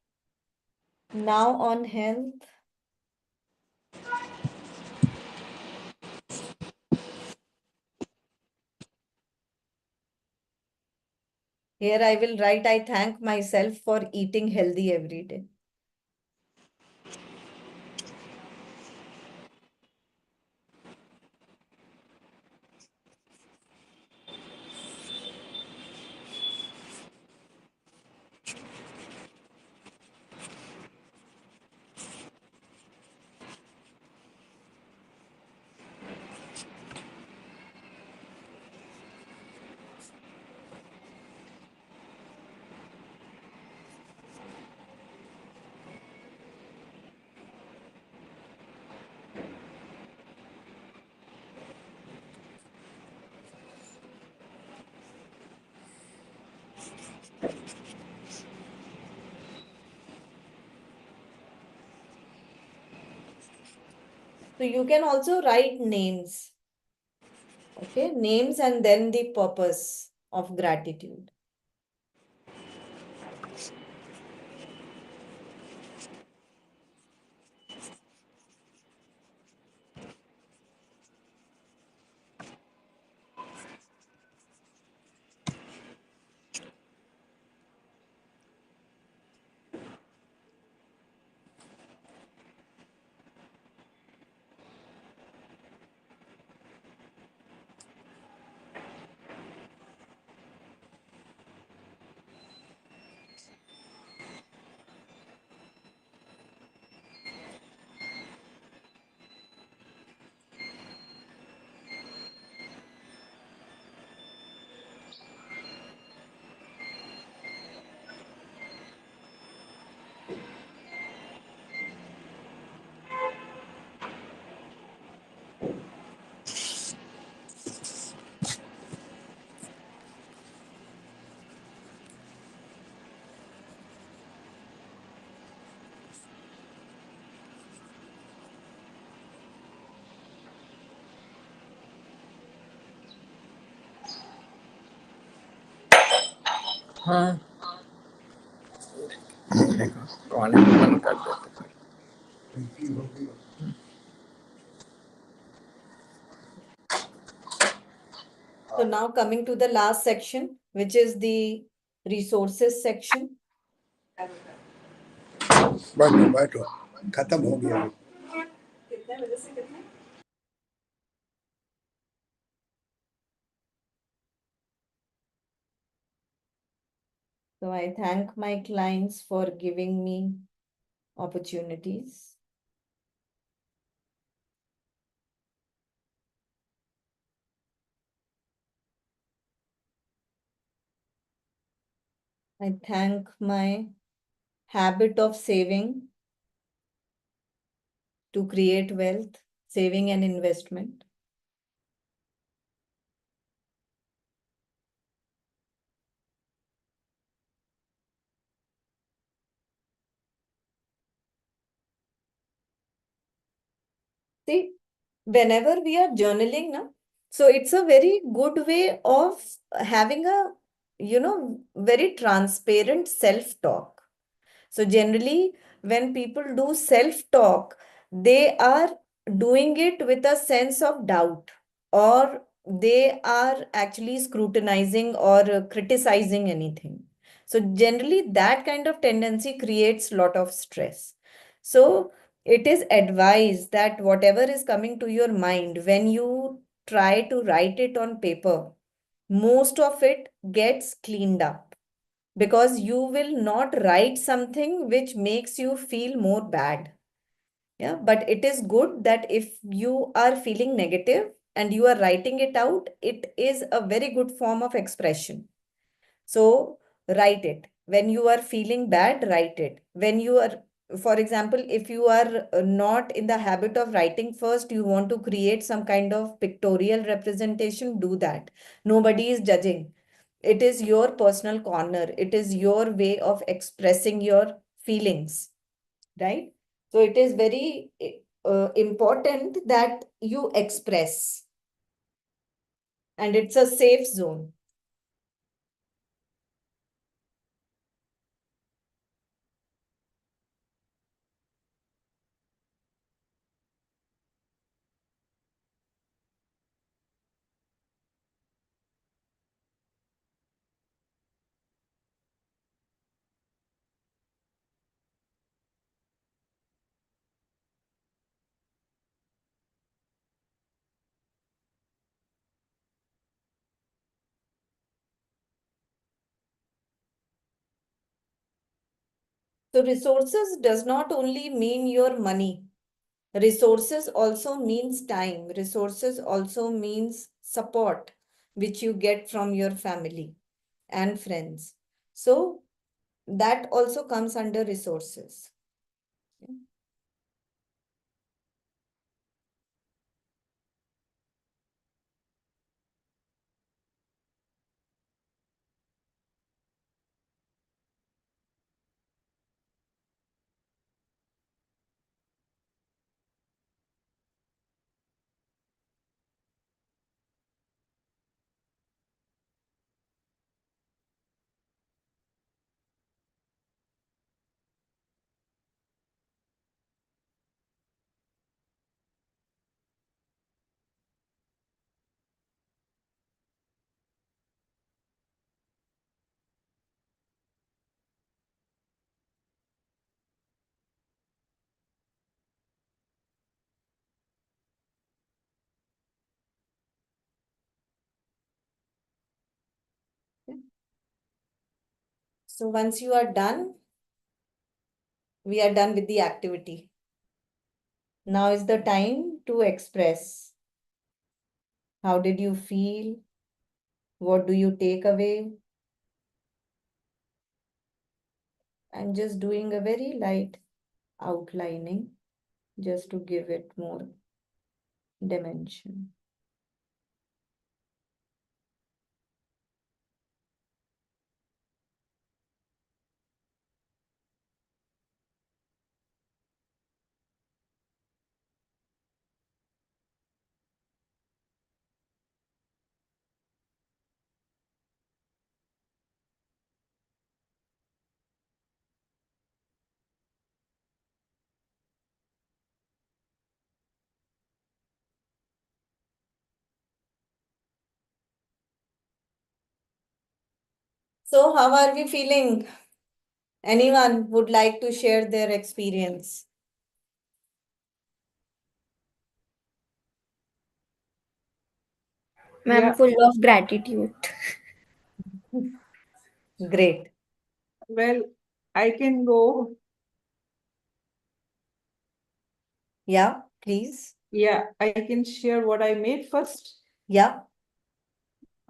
Now on health. Here I will write, I thank myself for eating healthy every day. So you can also write names. Okay, names and then the purpose of gratitude. हाँ देखो कौन है बंद कर देते So now coming to the last section, which is the resources section. बैठो बैठो खत्म हो गया So I thank my clients for giving me opportunities. I thank my habit of saving to create wealth, saving and investment. See, whenever we are journaling, na, so it's a very good way of having a, very transparent self-talk. So generally, when people do self-talk, they are doing it with a sense of doubt, or they are actually scrutinizing or criticizing anything. So generally, that kind of tendency creates a lot of stress. So it is advised that whatever is coming to your mind, when you try to write it on paper, most of it gets cleaned up, because you will not write something which makes you feel more bad. Yeah, but it is good that if you are feeling negative and you are writing it out, it is a very good form of expression. So write it. When you are feeling bad, write it. When you are, for example, if you are not in the habit of writing first, you want to create some kind of pictorial representation, do that. Nobody is judging. It is your personal corner. It is your way of expressing your feelings. right? So it is very important that you express, and it's a safe zone. So resources does not only mean your money. Resources also means time. Resources also means support, which you get from your family and friends. So that also comes under resources. So once you are done, we are done with the activity. Now is the time to express. How did you feel? What do you take away? I'm just doing a very light outlining just to give it more dimension. So how are we feeling? Anyone would like to share their experience? I'm Yeah. full of gratitude. Great. Well, I can go. Yeah, please. Yeah, I can share what I made first. Yeah.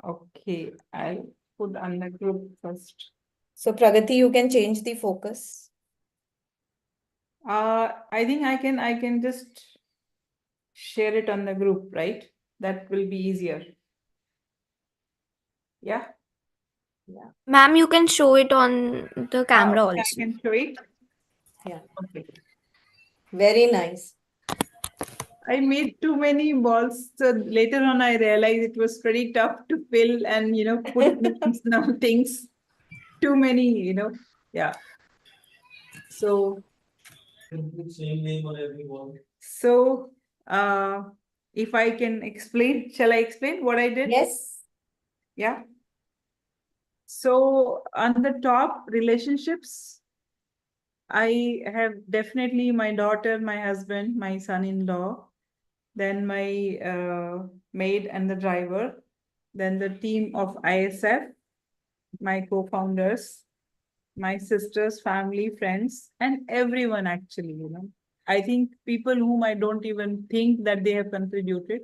Okay, I'll put on the group first. So Pragati, you can change the focus. I think I can just share it on the group, right? That will be easier. Yeah. Yeah. Ma'am, you can show it on the camera Okay, I also. can show it. Yeah. Okay. Very nice. I made too many balls. So later on, I realized it was pretty tough to fill and put some things. Too many. Yeah. So so if I can explain, shall I explain what I did? Yes. Yeah. So on the top, relationships, I have definitely my daughter, my husband, my son-in-law, then my maid and the driver, then the team of ISF, my co-founders, my sisters, family, friends, and everyone actually. I think people whom I don't even think that they have contributed.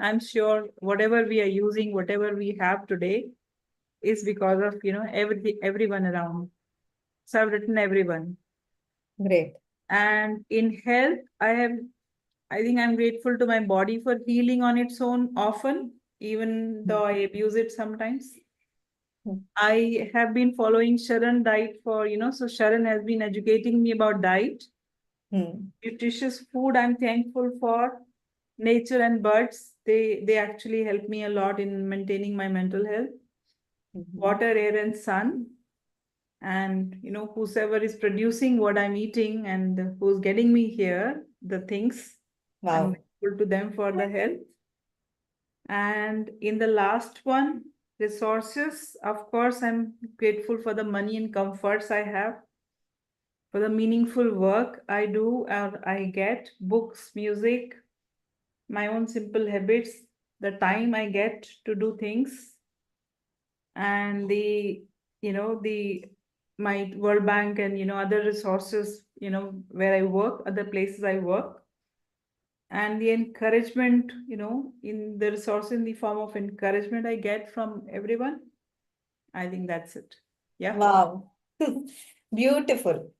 I'm sure whatever we are using, whatever we have today, is because of everyone around. So I've written everyone. Great. And in health, I think I'm grateful to my body for healing on its own often, even though I abuse it sometimes. I have been following Sharan diet for, so Sharan has been educating me about diet, nutritious food. I'm thankful for nature and birds. They actually help me a lot in maintaining my mental health. Water, air, and sun. And, whosoever is producing what I'm eating and who's getting me here, the things, I'm Wow. grateful to them for the help. And in the last one, resources, of course, I'm grateful for the money and comforts I have, for the meaningful work I do or I get, books, music, my own simple habits, the time I get to do things, and the my World Bank and other resources, where I work, other places I work, and the encouragement, in the resource in the form of encouragement I get from everyone. I think that's it. Yeah. Wow. Beautiful.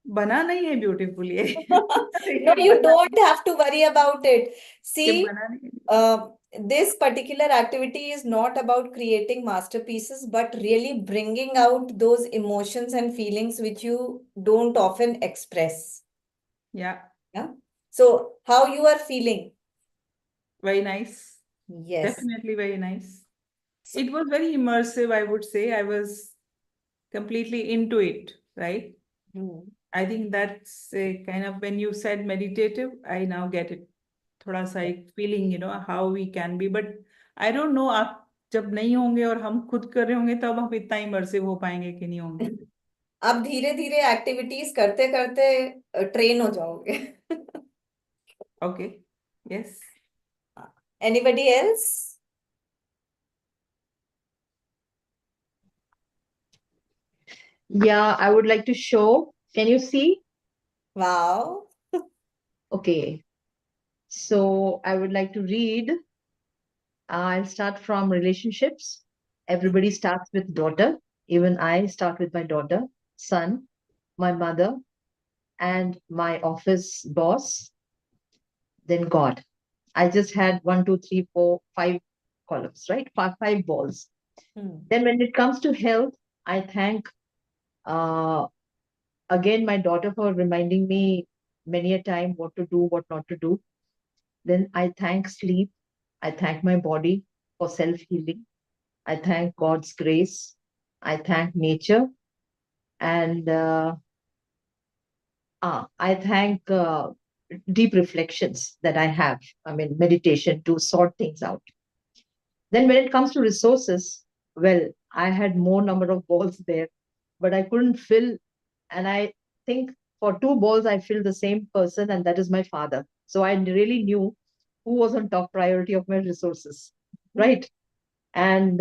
बना नहीं है beautiful ये. No, you don't have to worry about it. ये See, बना नहीं है. this particular activity is not about creating masterpieces, but really bringing out those emotions and feelings which you don't often express. Yeah. Yeah. So, how you are feeling? Very nice. Yes. Definitely very nice. So, It was very immersive, I would say. I was completely into it, right? I think that's a kind of, when you said meditative, I now get it. थोड़ा सा एक feeling, how we can be. But I don't know, आप जब नहीं होंगे और हम खुद कर रहे होंगे तब हम इतना immersive हो पाएंगे कि नहीं होंगे. आप धीरे धीरे एक्टिविटीज करते करते ट्रेन हो जाओगे. Okay. Yes. Anybody else? Yeah, I would like to show. Can you see? Wow. Okay. So I would like to read. I'll start from relationships. Everybody starts with daughter. Even I start with my daughter, son, my mother, and my office boss, then God. I just had 1, 2, 3, 4, 5 columns, right? Five balls. Then when it comes to health, I thank again my daughter for reminding me many a time what to do, what not to do. Then I thank sleep. I thank my body for self-healing. I thank God's grace. I thank nature. And I thank deep reflections that I have. I mean, meditation to sort things out. Then when it comes to resources, well, I had more number of balls there, but I couldn't fill. And I think for 2 balls, I filled the same person, and that is my father. So I really knew who was on top priority of my resources, right? And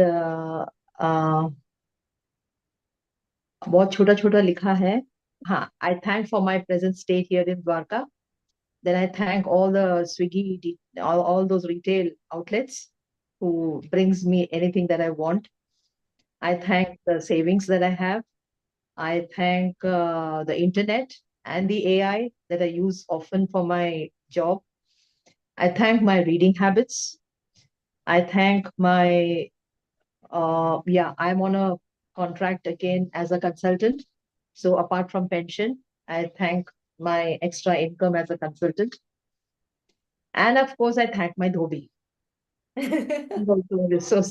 बहुत छोटा छोटा लिखा है. हाँ, I thank for my present stay here in Dwarka. Then I thank all the Swiggy, all those retail outlets who brings me anything that I want. I thank the savings that I have. I thank the internet and the AI that I use often for my job. I thank my reading habits. I thank my, I'm on a contract again as a consultant. So apart from pension, I thank my extra income as a consultant. And of course, I thank my dhobi. So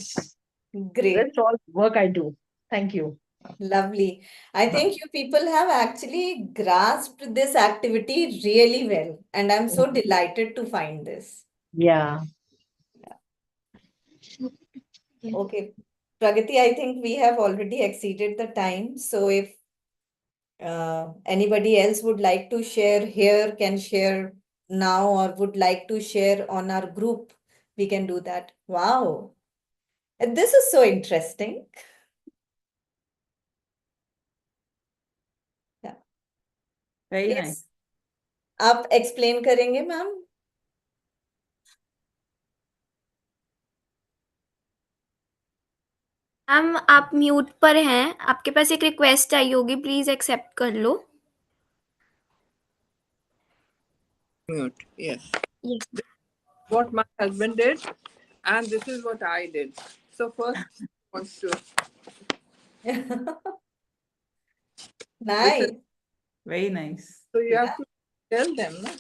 Great. that's all work I do. Thank you. Lovely. I think you people have actually grasped this activity really well, and I'm so delighted to find this. Yeah. Okay. Pragati, I think we have already exceeded the time. So if anybody else would like to share here, can share now, or would like to share on our group, we can do that. Wow. And this is so interesting. Yeah. Very Yes. nice. आप explain करेंगे ma'am? Ma'am आप mute पर हैं, आपके पास एक request आई होगी, please accept कर लो. Mute. Yes. Yes. What my husband did, and this is what I did. So first wants to. Nice. Very nice. So you Yeah. have to tell them, no?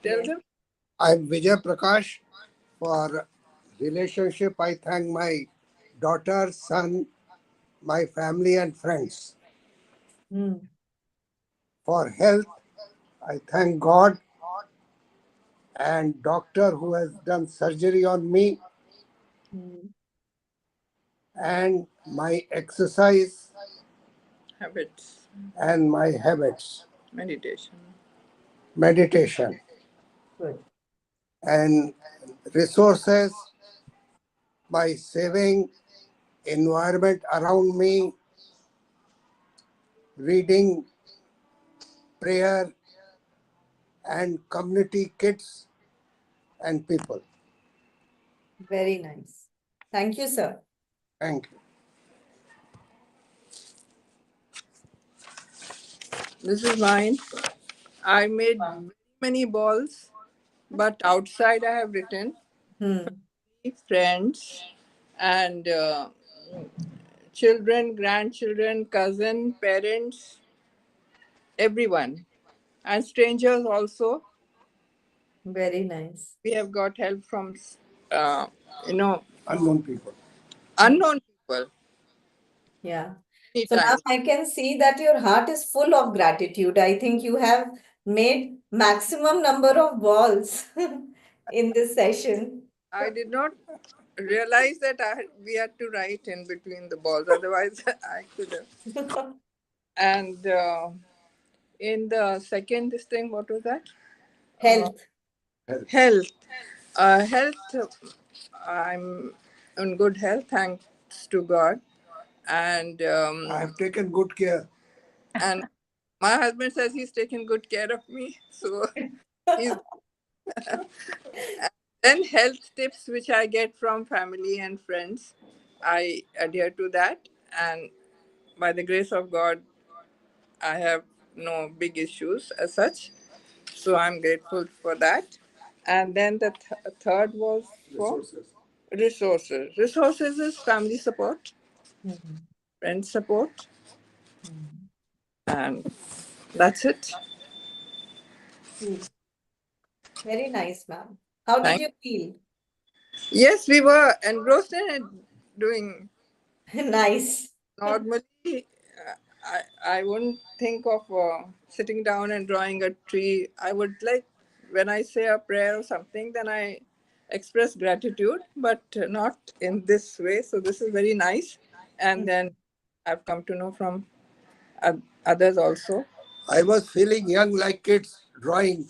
Tell Yeah. them. I'm Vijay Prakash. For relationship, I thank my daughter, son, my family and friends. Hmm. For health, I thank God and doctor who has done surgery on me, Hmm. and my exercise Habits, and my habits, meditation. meditation Good. and resources, my saving, environment around me, reading, prayer, and community kids and people. Very nice. Thank you, sir. Thank you. This is mine. I made many balls, but outside I have written Hmm. friends and children, grandchildren, cousin, parents, everyone, and strangers also. Very nice. We have got help from, uh, you know, Unknown people. unknown people Yeah. many So now times. I can see that your heart is full of gratitude. I think you have made maximum number of balls in this session. I did not realize that we had to write in between the balls. Otherwise, I could have. And in the second this thing, what was that? Health. Health. Health. I'm in good health, thanks to God. And I have taken good care. and my husband says he's taken good care of me. So he's. And then health tips which I get from family and friends, I adhere to that, and by the grace of God, I have no big issues as such. So I'm grateful for that. And then the third was for resources. Resources is family support, Mhm. friend support, Mhm. and that's it. Good. Very nice, ma'am. How did Thank. you feel? Yes, we were engrossed in it, doing. Nice. Normally, I wouldn't think of sitting down and drawing a tree. I would like, when I say a prayer or something, then I express gratitude, but not in this way. So this is very nice. And then I've come to know from others also. I was feeling young like kids drawing.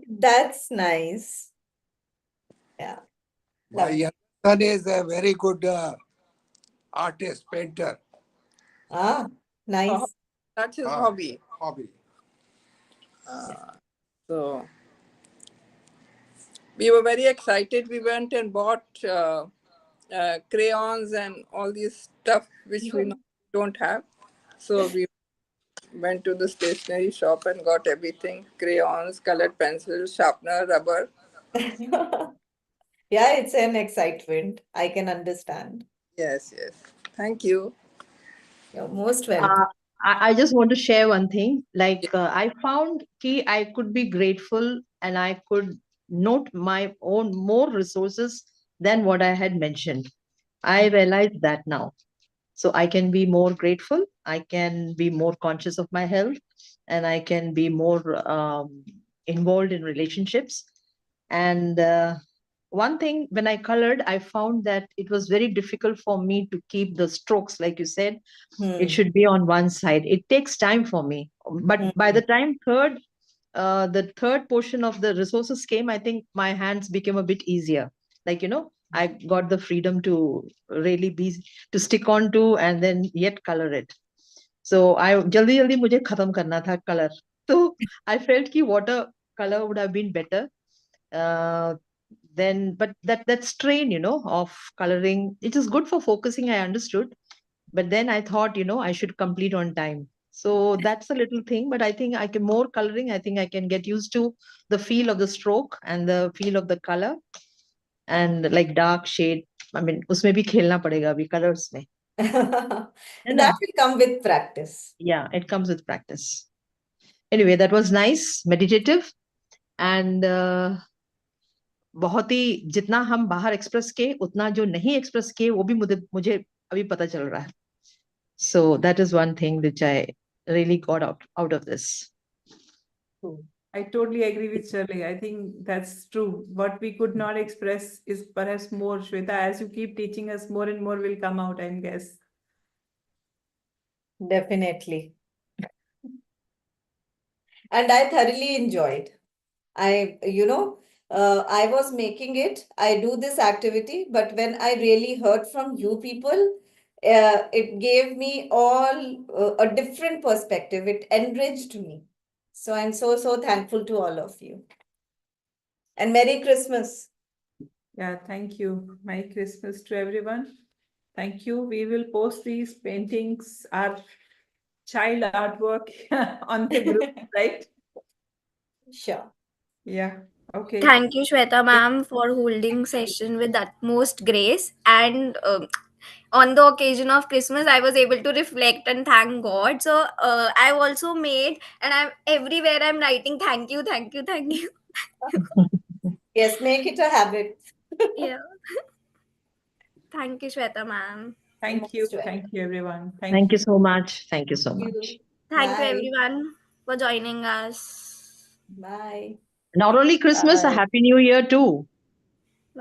That's nice. Yeah. My Lovely. young son is a very good artist, painter. Ah, So nice. that's his hobby. Hobby. So we were very excited. We went and bought crayons and all these stuff which we don't have. So we went to the stationery shop and got everything: crayons, colored pencils, sharpener, rubber. Yeah, it's an excitement. I can understand. Yes, yes. Thank you. You're most welcome. I just want to share one thing. Like I found key I could be grateful and I could note my own more resources than what I had mentioned. I realize that now. So I can be more grateful. I can be more conscious of my health, and I can be more involved in relationships. And one thing, when I colored, I found that it was very difficult for me to keep the strokes, like you said, it Hmm. should be on one side. It takes time for me. But by Hmm. the time the third portion of the resources came, I think my hands became a bit easier. Like, I got the freedom to really be, to stick on to and then yet color it. So I jaldi jaldi mujhe khatam karna tha color. So I felt ki water color would have been better. Uh, then, but that strain, of coloring, it is good for focusing. I understood, but then I thought, I should complete on time. So that's a little thing, but I think I can more coloring. I think I can get used to the feel of the stroke and the feel of the color and like dark shade. I mean, उसमें भी खेलना पड़ेगा अभी colors में, है ना? That will come with practice. Yeah, it comes with practice. Anyway, that was nice, meditative, and बहुत ही जितना हम बाहर एक्सप्रेस किए उतना जो नहीं एक्सप्रेस किए वो भी मुझे अभी पता चल रहा है. So that is one thing which I really got out of this. I totally agree with Shirley. I think that's true. What we could not express is perhaps more, Shweta. As you keep teaching us, more and more will come out, I guess. Definitely. And I thoroughly enjoyed. I was making it. I do this activity, but when I really heard from you people, it gave me all a different perspective. It enriched me. So I'm so thankful to all of you. And Merry Christmas. Yeah, thank you. Merry Christmas to everyone. Thank you. We will post these paintings, our child artwork on the group, right? Sure. Yeah. Okay. Thank you, Shweta ma'am, for holding session with utmost grace. And on the occasion of Christmas, I was able to reflect and thank God. So I've also made, and I'm everywhere I'm writing thank you, thank you, thank you. Yes, make it a habit. Yeah. Thank you, Shweta ma'am. Thank you. Most welcome. Thank you, everyone. Thank you so much. Thank you so Thank much. you. Thank you, Bye. everyone, for joining us. Bye. Not only Christmas, a Bye. Happy New Year too.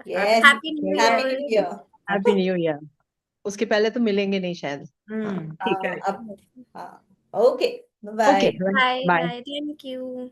Yes. Happy New Happy Year. New Year. Happy New Year. उसके पहले तो मिलेंगे नहीं शायद. हाँ. ठीक है. Okay. Bye-bye. Okay. Bye, Bye. bye. Thank you.